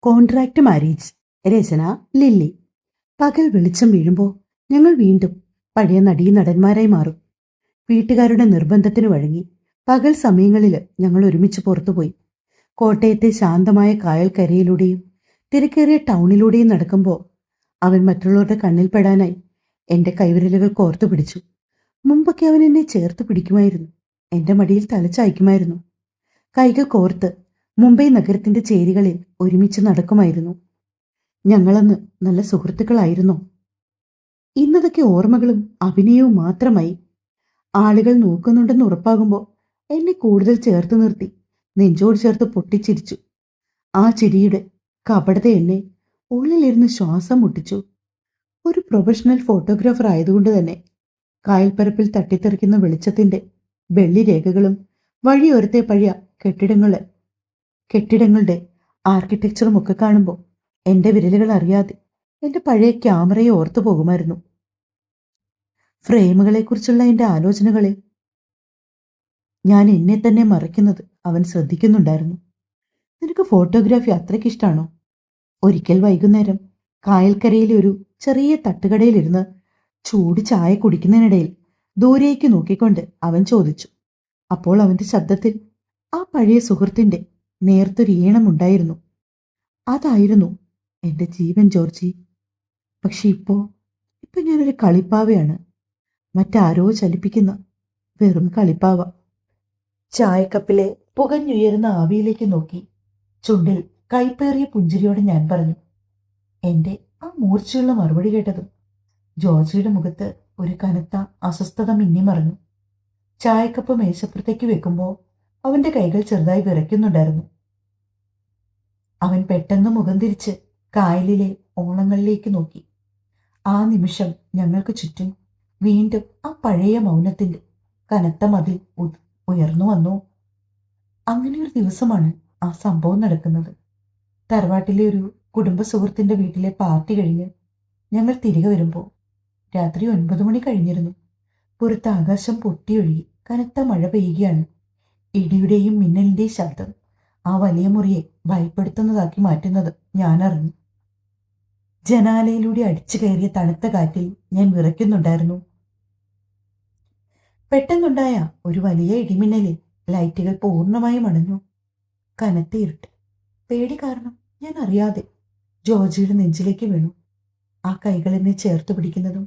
Contract marriage. രചന lily. പകൽ വെളിച്ചം വീഴുമ്പോൾ ഞങ്ങൾ വീണ്ടും പഴയ നടീനടന്മാരായി മാറും. വീട്ടുകാരുടെ നിർബന്ധത്തിന് വഴങ്ങി പകൽ സമയങ്ങളിൽ ഞങ്ങൾ ഒരുമിച്ച് പുറത്തുപോയി. കോട്ടയത്തെ ശാന്തമായ കായൽക്കരയിലൂടെയും തിരക്കേറിയ ടൗണിലൂടെയും നടക്കുമ്പോൾ അവൻ മറ്റുള്ളവരുടെ കണ്ണിൽപ്പെടാനായി എൻ്റെ കൈവിരലുകൾ കോർത്തു പിടിച്ചു. മുമ്പൊക്കെ അവൻ എന്നെ ചേർത്ത് പിടിക്കുമായിരുന്നു, എൻ്റെ മടിയിൽ തലച്ചായ്ക്കുമായിരുന്നു. കൈകൾ കോർത്ത് മുംബൈ നഗരത്തിന്റെ ചേരികളിൽ ഒരുമിച്ച് നടക്കുമായിരുന്നു. ഞങ്ങളന്ന് നല്ല സുഹൃത്തുക്കളായിരുന്നു. ഇന്നതൊക്കെ ഓർമ്മകളും അഭിനയവും മാത്രമായി. ആളുകൾ നോക്കുന്നുണ്ടെന്ന് ഉറപ്പാകുമ്പോൾ എന്നെ കൂടുതൽ ചേർത്ത് നിർത്തി നെഞ്ചോട് ചേർത്ത് പൊട്ടിച്ചിരിച്ചു. ആ ചിരിയുടെ കപടത എന്നെ ഉള്ളിലിരുന്ന് ശ്വാസം മുട്ടിച്ചു. ഒരു പ്രൊഫഷണൽ ഫോട്ടോഗ്രാഫർ ആയതുകൊണ്ട് തന്നെ കായൽപ്പരപ്പിൽ തട്ടിത്തെറിക്കുന്ന വെളിച്ചത്തിന്റെ വെള്ളിരേഖകളും വഴിയോരത്തെ പഴയ കെട്ടിടങ്ങളുടെ ആർക്കിടെക്ചറും ഒക്കെ കാണുമ്പോൾ എൻ്റെ വിരലുകൾ അറിയാതെ എൻ്റെ പഴയ ക്യാമറയെ ഓർത്തു പോകുമായിരുന്നു. ഫ്രെയിമുകളെക്കുറിച്ചുള്ള എൻ്റെ ആലോചനകളിൽ ഞാൻ എന്നെ തന്നെ മറയ്ക്കുന്നത് അവൻ ശ്രദ്ധിക്കുന്നുണ്ടായിരുന്നു. നിനക്ക് ഫോട്ടോഗ്രാഫി അത്രയ്ക്കിഷ്ടാണോ? ഒരിക്കൽ വൈകുന്നേരം കായൽക്കരയിലെ ഒരു ചെറിയ തട്ടുകടയിലിരുന്ന് ചൂട് ചായ കുടിക്കുന്നതിനിടയിൽ ദൂരേക്ക് നോക്കിക്കൊണ്ട് അവൻ ചോദിച്ചു. അപ്പോൾ അവന്റെ ശബ്ദത്തിൽ ആ പഴയ സുഹൃത്തിന്റെ നേർത്തൊരു ഈണമുണ്ടായിരുന്നു. അതായിരുന്നു എൻ്റെ ജീവൻ ജോർജി. പക്ഷെ ഇപ്പോ ഞാനൊരു കളിപ്പാവയാണ്, മറ്റാരോ ചലിപ്പിക്കുന്ന വെറും കളിപ്പാവ. ചായക്കപ്പിലെ പുകഞ്ഞുയരുന്ന ആവിയിലേക്ക് നോക്കി ചുണ്ടിൽ കൈപ്പേറിയ പുഞ്ചിരിയോടെ ഞാൻ പറഞ്ഞു. എൻ്റെ ആ മൂർച്ചയുള്ള മറുപടി കേട്ടതും ജോർജിയുടെ മുഖത്ത് ഒരു കനത്ത അസ്വസ്ഥത മിന്നിമറഞ്ഞു. ചായക്കപ്പ് മേശപ്പുറത്തേക്ക് വെക്കുമ്പോൾ അവന്റെ കൈകൾ ചെറുതായി വിറയ്ക്കുന്നുണ്ടായിരുന്നു. അവൻ പെട്ടെന്ന് മുഖം തിരിച്ച് കായലിലെ ഓളങ്ങളിലേക്ക് നോക്കി. ആ നിമിഷം ഞങ്ങൾക്ക് ചുറ്റും വീണ്ടും ആ പഴയ മൗനത്തിന്റെ കനത്ത മതിൽ ഉയർന്നു വന്നു. അങ്ങനെയൊരു ദിവസമാണ് ആ സംഭവം നടക്കുന്നത്. തറവാട്ടിലെ ഒരു കുടുംബ സുഹൃത്തിന്റെ വീട്ടിലെ പാർട്ടി കഴിഞ്ഞ് ഞങ്ങൾ തിരികെ വരുമ്പോൾ രാത്രി 9 മണി കഴിഞ്ഞിരുന്നു. പുറത്ത് ആകാശം പൊട്ടിയൊഴുകി കനത്ത മഴ പെയ്യുകയാണ്. ഇടിയുടെയും മിന്നലിന്റെയും ശബ്ദം ആ വലിയ മുറിയെ ഭയപ്പെടുത്തുന്നതാക്കി മാറ്റുന്നത് ഞാൻ അറിഞ്ഞു. ജനാലയിലൂടെ അടിച്ചു കയറിയ തണുത്ത കാറ്റിൽ ഞാൻ വിറയ്ക്കുന്നുണ്ടായിരുന്നു. പെട്ടെന്നുണ്ടായ ഒരു വലിയ ഇടിമിന്നലിൽ ലൈറ്റുകൾ പൂർണ്ണമായും അണഞ്ഞു. കനത്ത ഇരുട്ട്. പേടി കാരണം ഞാൻ അറിയാതെ ജോർജിയുടെ നെഞ്ചിലേക്ക് വീണു. ആ കൈകൾ എന്നെ ചേർത്ത് പിടിക്കുന്നതും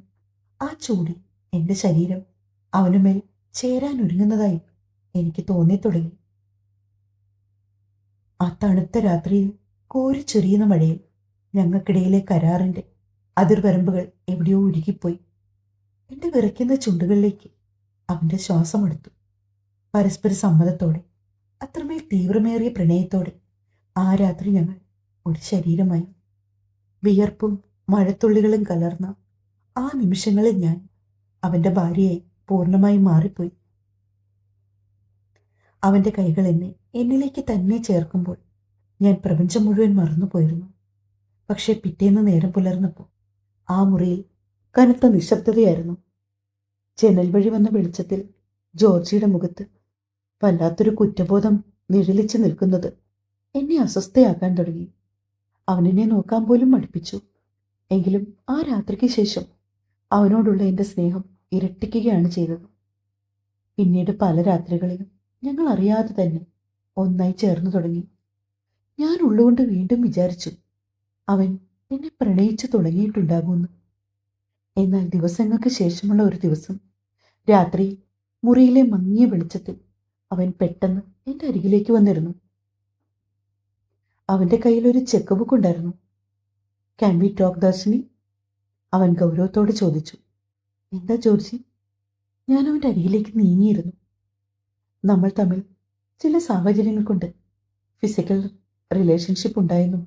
ആ ചൂടിൽ എൻ്റെ ശരീരം അവനുമേൽ ചേരാൻ ഒരുങ്ങുന്നതായി എനിക്ക് തോന്നിത്തുടങ്ങി. ആ തണുത്ത രാത്രിയിൽ കോരിച്ചൊരിയുന്ന മഴയിൽ ഞങ്ങൾക്കിടയിലെ കരാറിന്റെ അതിർവരമ്പുകൾ എവിടെയോ ഉരുകിപ്പോയി. എൻ്റെ വിറയ്ക്കുന്ന ചുണ്ടുകളിലേക്ക് അവന്റെ ശ്വാസം എടുത്തു. പരസ്പര സമ്മതത്തോടെ, അത്രമേൽ തീവ്രമേറിയ പ്രണയത്തോടെ ആ രാത്രി ഞങ്ങൾ ഒരു ശരീരമായി. വിയർപ്പും മഴത്തുള്ളികളും കലർന്ന ആ നിമിഷങ്ങളിൽ ഞാൻ അവന്റെ ഭാര്യയായി പൂർണ്ണമായി മാറിപ്പോയി. അവന്റെ കൈകൾ എന്നിലേക്ക് തന്നെ ചേർക്കുമ്പോൾ ഞാൻ പ്രപഞ്ചം മുഴുവൻ മറന്നുപോയിരുന്നു. പക്ഷെ പിറ്റേന്ന് നേരം പുലർന്നപ്പോൾ ആ മുറിയിൽ കനത്ത നിശബ്ദതയായിരുന്നു. ജനൽ വഴി വന്ന വെളിച്ചത്തിൽ ജോർജിയുടെ മുഖത്ത് വല്ലാത്തൊരു കുറ്റബോധം നിഴലിച്ചു നിൽക്കുന്നത് എന്നെ അസ്വസ്ഥയാക്കാൻ തുടങ്ങി. അവനെന്നെ നോക്കാൻ പോലും മടുപ്പിച്ചു. എങ്കിലും ആ രാത്രിക്ക് ശേഷം അവനോടുള്ള എൻ്റെ സ്നേഹം ഇരട്ടിക്കുകയാണ് ചെയ്തത്. പിന്നീട് പല രാത്രികളിലും ഞങ്ങൾ അറിയാതെ തന്നെ ഒന്നായി ചേർന്നു തുടങ്ങി. ഞാൻ ഉള്ളുകൊണ്ട് വീണ്ടും വിചാരിച്ചു അവൻ എന്നെ പ്രണയിച്ചു തുടങ്ങിയിട്ടുണ്ടാകുമെന്ന്. എന്നാൽ ദിവസങ്ങൾക്ക് ശേഷമുള്ള ഒരു ദിവസം രാത്രി മുറിയിലെ മങ്ങിയ വെളിച്ചത്തിൽ അവൻ പെട്ടെന്ന് എൻ്റെ അരികിലേക്ക് വന്നിരുന്നു. അവന്റെ കയ്യിൽ ഒരു ചെക്ക് ബുക്ക് ഉണ്ടായിരുന്നു. Can we talk Darshini? അവൻ ഗൗരവത്തോട് ചോദിച്ചു. എന്താ ജോർജി? ഞാൻ അവൻ്റെ അരികിലേക്ക് നീങ്ങിയിരുന്നു. നമ്മൾ തമ്മിൽ ചില സാഹചര്യങ്ങൾ കൊണ്ട് ഫിസിക്കൽ റിലേഷൻഷിപ്പ് ഉണ്ടായെന്നും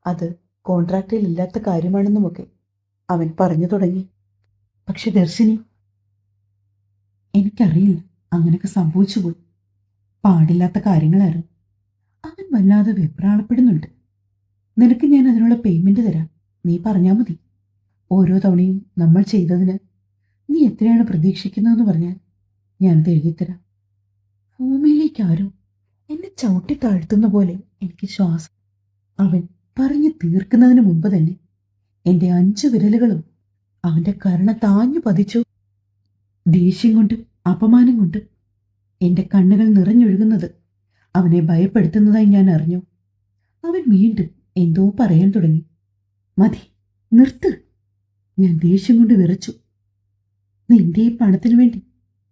അത് കോൺട്രാക്റ്റിൽ ഇല്ലാത്ത കാര്യമാണെന്നുമൊക്കെ അവൻ പറഞ്ഞു തുടങ്ങി. പക്ഷെ ദർശിനി, എനിക്കറിയില്ല, അങ്ങനെയൊക്കെ സംഭവിച്ചു പോയി. പാടില്ലാത്ത കാര്യങ്ങളായിരുന്നു. അവൻ വല്ലാതെ വെപ്രാളപ്പെടുന്നുണ്ട്. നിനക്ക് ഞാൻ അതിനുള്ള പേയ്മെന്റ് തരാം, നീ പറഞ്ഞാൽ മതി. ഓരോ തവണയും നമ്മൾ ചെയ്തതിന് നീ എത്രയാണ് പ്രതീക്ഷിക്കുന്നതെന്ന് പറഞ്ഞാൽ ഞാനത് എഴുതിത്തരാം. ഭൂമിയിലേക്ക് ആരോ എന്നെ ചവിട്ടി താഴ്ത്തുന്ന പോലെ എനിക്ക് ശ്വാസം. അവൻ പറഞ്ഞു തീർക്കുന്നതിന് മുമ്പ് തന്നെ എൻ്റെ 5 വിരലുകളും അവൻ്റെ കരണ താഞ്ഞു പതിച്ചു. ദേഷ്യം കൊണ്ടും അപമാനം കൊണ്ടും എൻ്റെ കണ്ണുകൾ നിറഞ്ഞൊഴുകുന്നത് അവനെ ഭയപ്പെടുത്തുന്നതായി ഞാൻ അറിഞ്ഞു. അവൻ വീണ്ടും എന്തോ പറയാൻ തുടങ്ങി. മതി, നിർത്ത്. ഞാൻ ദേഷ്യം കൊണ്ട് വിറച്ചു. നിന്റെ ഈ പണത്തിനു വേണ്ടി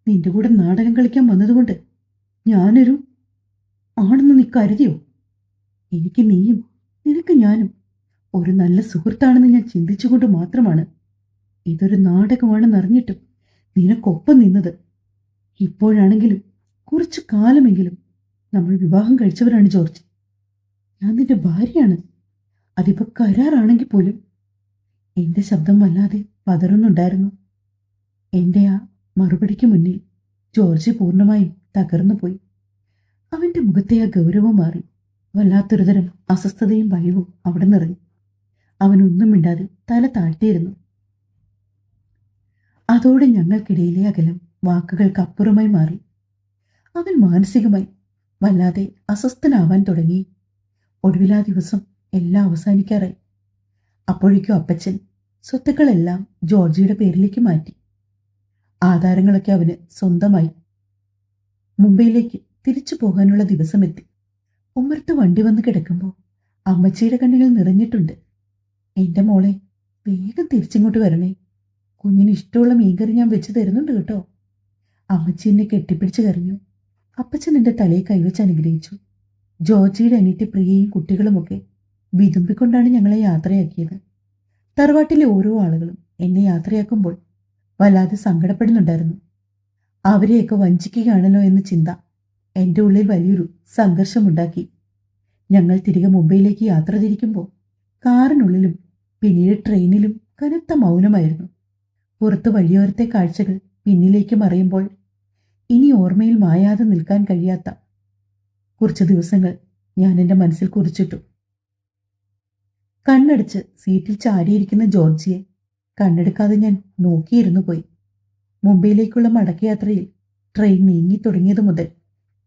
നിന്റെ കൂടെ നാടകം കളിക്കാൻ വന്നതുകൊണ്ട് ഞാനൊരു ആണെന്ന് നീ കരുതിയോ? എനിക്ക് നീയും നിനക്ക് ഞാനും ഒരു നല്ല സുഹൃത്താണെന്ന് ഞാൻ ചിന്തിച്ചുകൊണ്ട് മാത്രമാണ് ഇതൊരു നാടകമാണെന്ന് അറിഞ്ഞിട്ടും നിനക്കൊപ്പം നിന്നത്. ഇപ്പോഴാണെങ്കിലും കുറച്ചു കാലമെങ്കിലും നമ്മൾ വിവാഹം കഴിച്ചവരാണ് ജോർജ്. ഞാൻ നിന്റെ ഭാര്യയാണ്. അതിപ്പോ കരാറാണെങ്കിൽ പോലും. എന്റെ ശബ്ദം വല്ലാതെ പതറുന്നുണ്ടായിരുന്നു. എന്റെ ആ മറുപടിക്ക് മുന്നിൽ ജോർജ് പൂർണ്ണമായും തകർന്നു പോയി. അവന്റെ മുഖത്തെ ആ ഗൗരവം മാറി. വല്ലാത്തൊരുതരം അസ്വസ്ഥതയും ഭയവും അവിടെ നിറഞ്ഞു. അവനൊന്നും മിണ്ടാതെ തല താഴ്ത്തിയിരുന്നു. അതോടെ ഞങ്ങൾക്കിടയിലെ അകലം വാക്കുകൾക്കപ്പുറമായി മാറി. അവൻ മാനസികമായി വല്ലാതെ അസ്വസ്ഥനാവാൻ തുടങ്ങി. ഒടുവിലാ ദിവസം എല്ലാം അവസാനിക്കാറായി. അപ്പോഴേക്കും അപ്പച്ചൻ സ്വത്തുക്കളെല്ലാം ജോർജിയുടെ പേരിലേക്ക് മാറ്റി. ആധാരങ്ങളൊക്കെ അവന് സ്വന്തമായി. മുംബൈയിലേക്ക് തിരിച്ചു പോകാനുള്ള ദിവസമെത്തി. ഉമ്മർത്ത് വണ്ടി വന്ന് കിടക്കുമ്പോൾ അമ്മച്ചിയുടെ കണ്ണുകൾ നിറഞ്ഞിട്ടുണ്ട്. എൻ്റെ മോളെ, വേഗം തിരിച്ചിങ്ങോട്ട് വരണേ. കുഞ്ഞിന് ഇഷ്ടമുള്ള മീൻകറി ഞാൻ വെച്ച് തരുന്നുണ്ട് കേട്ടോ. അമ്മച്ചി എന്നെ കെട്ടിപ്പിടിച്ച് കരഞ്ഞു. അപ്പച്ചൻ എൻ്റെ തലയെ കൈവച്ച് അനുഗ്രഹിച്ചു. ജോർജിയുടെ അനിയത്തി പ്രിയയും കുട്ടികളുമൊക്കെ വിതുമ്പിക്കൊണ്ടാണ് ഞങ്ങളെ യാത്രയാക്കിയത്. തറവാട്ടിലെ ഓരോ ആളുകളും എന്നെ യാത്രയാക്കുമ്പോൾ വല്ലാതെ സങ്കടപ്പെടുന്നുണ്ടായിരുന്നു. അവരെയൊക്കെ വഞ്ചിക്കുകയാണല്ലോ എന്ന ചിന്ത എൻ്റെ ഉള്ളിൽ വലിയൊരു സംഘർഷമുണ്ടാക്കി. ഞങ്ങൾ തിരികെ മുംബൈയിലേക്ക് യാത്ര തിരിക്കുമ്പോൾ കാറിനുള്ളിലും പിന്നീട് ട്രെയിനിലും കനത്ത മൗനമായിരുന്നു. പുറത്ത് വഴിയോരത്തെ കാഴ്ചകൾ പിന്നിലേക്ക് മറയുമ്പോൾ ഇനി ഓർമ്മയിൽ മായാതെ നിൽക്കാൻ കഴിയാത്ത കുറച്ച് ദിവസങ്ങൾ ഞാൻ എൻ്റെ മനസ്സിൽ കുറിച്ചിട്ടു. കണ്ണടച്ച് സീറ്റിൽ ചാരിയിരിക്കുന്ന ജോർജിയെ കണ്ണെടുക്കാതെ ഞാൻ നോക്കിയിരുന്നു പോയി. മുംബൈയിലേക്കുള്ള മടക്കയാത്രയിൽ ട്രെയിൻ നീങ്ങി തുടങ്ങിയതു മുതൽ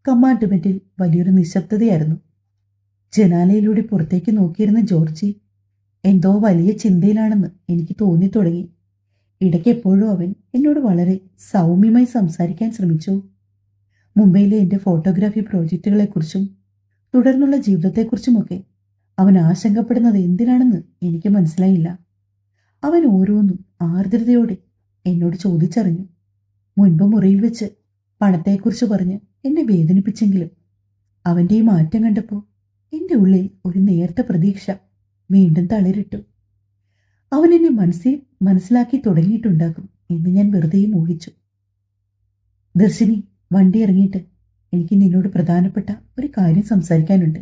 കമ്പാർട്ട്മെന്റിൽ വലിയൊരു നിശബ്ദതയായിരുന്നു. ജനാലയിലൂടെ പുറത്തേക്ക് നോക്കിയിരുന്ന ജോർജി എന്തോ വലിയ ചിന്തയിലാണെന്ന് എനിക്ക് തോന്നി തുടങ്ങി. ഇടയ്ക്ക് എപ്പോഴും അവൻ എന്നോട് വളരെ സൗമ്യമായി സംസാരിക്കാൻ ശ്രമിച്ചു. മുംബൈയിലെ എൻ്റെ ഫോട്ടോഗ്രാഫി പ്രോജക്റ്റുകളെക്കുറിച്ചും തുടർന്നുള്ള ജീവിതത്തെക്കുറിച്ചുമൊക്കെ അവൻ ആശങ്കപ്പെടുന്നത് എന്തിനാണെന്ന് എനിക്ക് മനസ്സിലായില്ല. അവൻ ഓരോന്നും ആർദ്രതയോടെ എന്നോട് ചോദിച്ചറിഞ്ഞു. മുൻപ് മുറിയിൽ വെച്ച് പണത്തെക്കുറിച്ച് പറഞ്ഞ് എന്നെ വേദനിപ്പിച്ചെങ്കിലും അവൻ്റെ ഈ മാറ്റം കണ്ടപ്പോൾ എൻ്റെ ഉള്ളിൽ ഒരു നേർത്ത പ്രതീക്ഷ വീണ്ടും തളിരിട്ടു. അവൻ എന്നെ മനസ്സിലാക്കി തുടങ്ങിയിട്ടുണ്ടാകും എന്ന് ഞാൻ വെറുതെ ഊഹിച്ചു. ദർശിനി, വണ്ടി ഇറങ്ങിയിട്ട് എനിക്ക് നിന്നോട് പ്രധാനപ്പെട്ട ഒരു കാര്യം സംസാരിക്കാനുണ്ട്.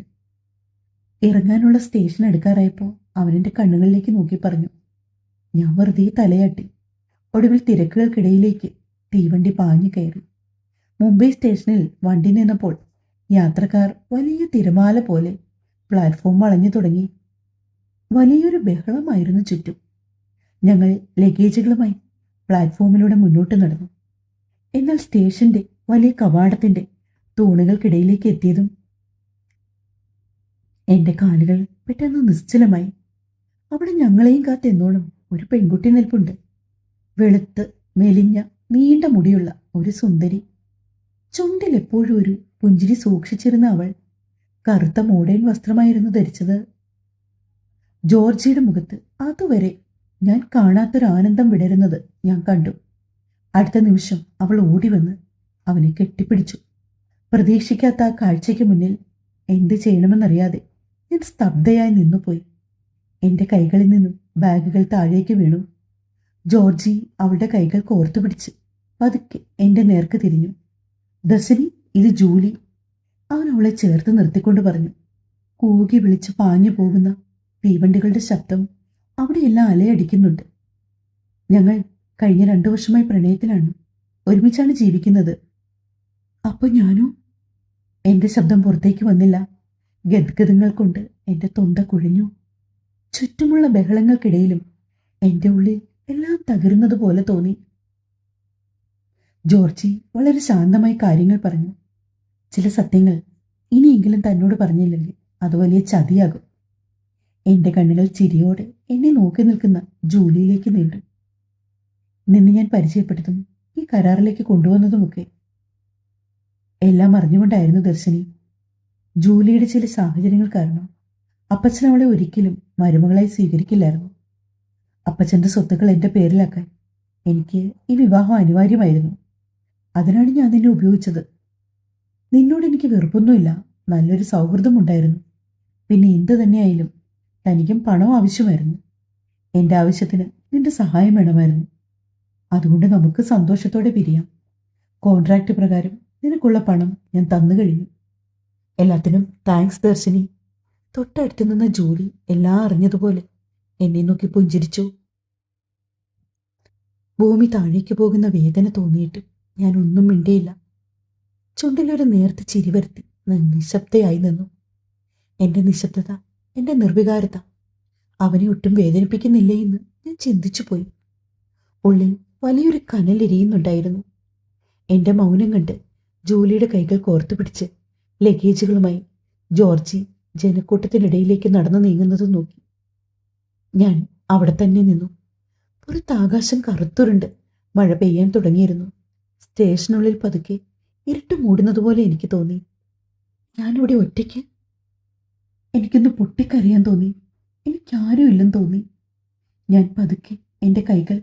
ഇറങ്ങാനുള്ള സ്റ്റേഷൻ എടുക്കാറായപ്പോൾ അവനെൻ്റെ കണ്ണുകളിലേക്ക് നോക്കി പറഞ്ഞു. ഞാൻ വെറുതെ തലയാട്ടി. ഒടുവിൽ തിരക്കുകൾക്കിടയിലേക്ക് തീവണ്ടി പാഞ്ഞു കയറി. മുംബൈ സ്റ്റേഷനിൽ വണ്ടി നിന്നപ്പോൾ യാത്രക്കാർ വലിയ തിരമാല പോലെ പ്ലാറ്റ്ഫോം വളഞ്ഞു തുടങ്ങി. വലിയൊരു ബഹളമായിരുന്നു ചുറ്റും. ഞങ്ങൾ ലഗേജുകളുമായി പ്ലാറ്റ്ഫോമിലൂടെ മുന്നോട്ട് നടന്നു. എന്നാൽ സ്റ്റേഷന്റെ വലിയ കവാടത്തിന്റെ തൂണുകൾക്കിടയിലേക്ക് എത്തിയതും എൻ്റെ കാലുകൾ പെട്ടെന്ന് നിശ്ചലമായി. അവിടെ ഞങ്ങളെയും കാത്തെന്നോണം ഒരു പെൺകുട്ടി നിൽപ്പുണ്ട്. വെളുത്ത് മെലിഞ്ഞ നീണ്ട മുടിയുള്ള ഒരു സുന്ദരി. ചുണ്ടിൽ എപ്പോഴും ഒരു പുഞ്ചിരി സൂക്ഷിച്ചിരുന്ന അവൾ കറുത്ത മോഡേൺ വസ്ത്രമായിരുന്നു ധരിച്ചത്. ജോർജിയുടെ മുഖത്ത് അതുവരെ ഞാൻ കാണാത്തൊരു ആനന്ദം വിടരുന്നത് ഞാൻ കണ്ടു. അടുത്ത നിമിഷം അവൾ ഓടിവന്ന് അവനെ കെട്ടിപ്പിടിച്ചു. പ്രതീക്ഷിക്കാത്ത ആ കാഴ്ചയ്ക്ക് മുന്നിൽ എന്ത് ചെയ്യണമെന്നറിയാതെ ഞാൻ സ്തബ്ധയായി നിന്നുപോയി. എൻ്റെ കൈകളിൽ നിന്നും ബാഗുകൾ താഴേക്ക് വീണു. ജോർജി അവളുടെ കൈകൾ കോർത്തു പിടിച്ച് പതുക്കെ എൻ്റെ നേർക്ക് തിരിഞ്ഞു. ദർശിനി, ഇത് ജൂലി. അവൻ അവളെ ചേർത്ത് നിർത്തിക്കൊണ്ട് പറഞ്ഞു. കൂകി വിളിച്ച് പാഞ്ഞു പോകുന്ന തീവണ്ടികളുടെ ശബ്ദം അവിടെയെല്ലാം അലയടിക്കുന്നുണ്ട്. ഞങ്ങൾ കഴിഞ്ഞ 2 വർഷമായി പ്രണയത്തിലാണ്. ഒരുമിച്ചാണ് ജീവിക്കുന്നത്. അപ്പോൾ ഞാനോ? എൻ്റെ ശബ്ദം പുറത്തേക്ക് വന്നില്ല. ഗദ്ഗതങ്ങൾ കൊണ്ട് എൻ്റെ തൊണ്ട കുഴഞ്ഞു. ചുറ്റുമുള്ള ബഹളങ്ങൾക്കിടയിലും എൻ്റെ ഉള്ളിൽ എല്ലാം തകരുന്നത് പോലെ തോന്നി. ജോർജി വളരെ ശാന്തമായി കാര്യങ്ങൾ പറഞ്ഞു. ചില സത്യങ്ങൾ ഇനിയെങ്കിലും തന്നോട് പറഞ്ഞില്ലെങ്കിൽ അത് വലിയ ചതിയാകും. എന്റെ കണ്ണുകൾ ചിരിയോടെ എന്നെ നോക്കി നിൽക്കുന്ന ജൂലിയിലേക്ക് നീണ്ടു. നിന്നെ ഞാൻ പരിചയപ്പെടുത്തും, ഈ കരാറിലേക്ക് കൊണ്ടുവന്നതുമൊക്കെ എല്ലാം അറിഞ്ഞുകൊണ്ടായിരുന്നു ദർശിനി. ജൂലിയുടെ ചില സാഹചര്യങ്ങൾ കാരണം അപ്പച്ചൻ അവളെ ഒരിക്കലും മരുമകളായി സ്വീകരിക്കില്ലായിരുന്നു. അപ്പച്ചന്റെ സ്വത്തുക്കൾ എൻ്റെ പേരിലാക്കാൻ എനിക്ക് ഈ വിവാഹം അനിവാര്യമായിരുന്നു. അതിനാണ് ഞാൻ നിന്നെ ഉപയോഗിച്ചത്. നിന്നോട് എനിക്ക് വെറുപ്പൊന്നുമില്ല, നല്ലൊരു സൗഹൃദമുണ്ടായിരുന്നു. പിന്നെ എന്തു തന്നെയായാലും തനിക്കും പണം ആവശ്യമായിരുന്നു. എൻ്റെ ആവശ്യത്തിന് നിന്റെ സഹായം വേണമായിരുന്നു. അതുകൊണ്ട് നമുക്ക് സന്തോഷത്തോടെ പിരിയാം. കോൺട്രാക്ട് പ്രകാരം നിനക്കുള്ള പണം ഞാൻ തന്നു കഴിഞ്ഞു. എല്ലാത്തിനും താങ്ക്സ് ദർശിനി. തൊട്ടടുത്ത് നിന്ന ജോലി എല്ലാം അറിഞ്ഞതുപോലെ എന്നെ നോക്കി പുഞ്ചിരിച്ചു. ഭൂമി താഴേക്ക് പോകുന്ന വേദന തോന്നിയിട്ട് ഞാൻ ഒന്നും മിണ്ടിയില്ല. ചുണ്ടിലൊരു നേർത്ത ചിരി വരുത്തി നിശബ്ദയായി നിന്നു. എൻ്റെ നിശബ്ദത, എൻ്റെ നിർവികാരത അവനെ ഒട്ടും വേദനിപ്പിക്കുന്നില്ലേ എന്ന് ഞാൻ ചിന്തിച്ചു പോയി. ഉള്ളിൽ വലിയൊരു കനലെരിയുന്നുണ്ടായിരുന്നു. എൻ്റെ മൗനം കണ്ട് ജൂലിയുടെ കൈകൾ കോർത്തു പിടിച്ച് ലഗേജുകളുമായി ജോർജി ജനക്കൂട്ടത്തിനിടയിലേക്ക് നടന്നു നീങ്ങുന്നത് നോക്കി. ഞാൻ അവിടെ തന്നെ നിന്നു. പുറത്ത് ആകാശം കറുത്തുരുണ്ട് മഴ പെയ്യാൻ തുടങ്ങിയിരുന്നു. സ്റ്റേഷനുള്ളിൽ പതുക്കെ ഇരുട്ട് മൂടുന്നതുപോലെ എനിക്ക് തോന്നി. ഞാനിവിടെ ഒറ്റയ്ക്ക്. എനിക്കൊന്ന് പൊട്ടിക്കരയാൻ തോന്നി. എനിക്കാരും ഇല്ലെന്ന് തോന്നി. ഞാൻ പതുക്കെ എൻ്റെ കൈകൾ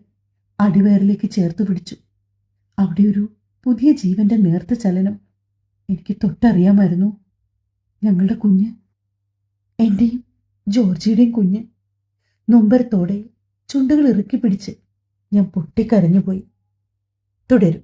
അടിവയറിലേക്ക് ചേർത്ത് പിടിച്ചു. അവിടെ ഒരു പുതിയ ജീവന്റെ നേർത്ത ചലനം എനിക്ക് തൊട്ടറിയാമായിരുന്നു. ഞങ്ങളുടെ കുഞ്ഞ്, എൻ്റെയും ജോർജിയുടെയും കുഞ്ഞ്. നൊമ്പരത്തോടെ ചുണ്ടുകൾ ഇറുക്കി പിടിച്ച് ഞാൻ പൊട്ടിക്കരഞ്ഞുപോയി. തുടരും.